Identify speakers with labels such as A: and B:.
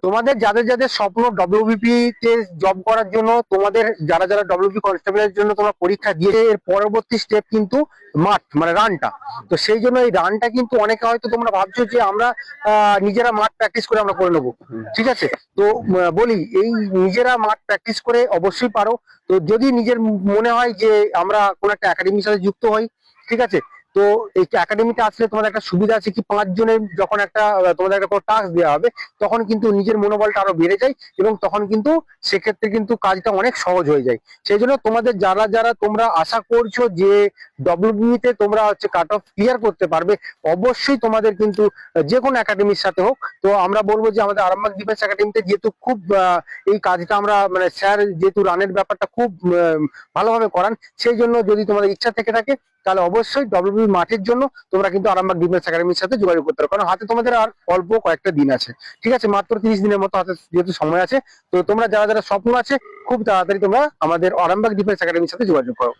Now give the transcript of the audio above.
A: তোমাদের যাদের যাদের স্বপ্ন ডব্লিউবিপি তে জব করার জন্য, তোমাদের যারা যারা ডব্লিউবি কনস্টেবলের জন্য তোমরা পরীক্ষা দিয়ে এর পরবর্তী স্টেপ কিন্তু মাঠ মানে রানটা। তো সেই জন্য এই রানটা কিন্তু অনেকে হয়তো তোমরা ভাবছো যে আমরা নিজেরা মাঠ প্র্যাকটিস করে আমরা করে নেবো, ঠিক আছে। তো বলি এই নিজেরা মাঠ প্র্যাকটিস করে অবশ্যই পারো। তো যদি নিজের মনে হয় যে আমরা কোন একটা একাডেমির সাথে যুক্ত হই, ঠিক আছে। তো এই একাডেমিতে আসলে তোমাদের একটা সুবিধা আছে কি, 5 জনের যখন একটা তোমাদের একটা কোনো টাস্ক দেওয়া হবে, তখন কিন্তু নিজের মনোবলটা আরো বেড়ে যায় এবং তখন কিন্তু সেক্ষেত্রে কিন্তু কাজটা অনেক সহজ হয়ে যায়। সেই জন্য তোমাদের যারা যারা তোমরা আশা করছো যে ডব্লিউবি তে তোমরা হচ্ছে কাট অফ ক্লিয়ার করতে পারবে, অবশ্যই তোমাদের কিন্তু যে কোনো একাডেমির সাথে হোক, তো আমরা বলবো যে আমাদের আরামবাগ ডিফেন্স একাডেমিতে যেহেতু খুব এই কাজটা আমরা মানে স্যার যেহেতু রানের ব্যাপারটা খুব ভালোভাবে করান, সেই জন্য যদি তোমাদের ইচ্ছা থেকে থাকে তাহলে অবশ্যই ডব্লিউবি মাঠের জন্য তোমরা কিন্তু আরামবাগ ডিফেন্স একাডেমির সাথে যোগাযোগ করতে পারো, কারণ হাতে তোমাদের আর অল্প কয়েকটা দিন আছে, ঠিক আছে। মাত্র 30 দিনের মতো হাতে যেহেতু সময় আছে, তো তোমরা যারা যারা স্বপ্ন আছে খুব তাড়াতাড়ি তোমরা আমাদের আরামবাগ ডিফেন্স একাডেমির সাথে যোগাযোগ করো।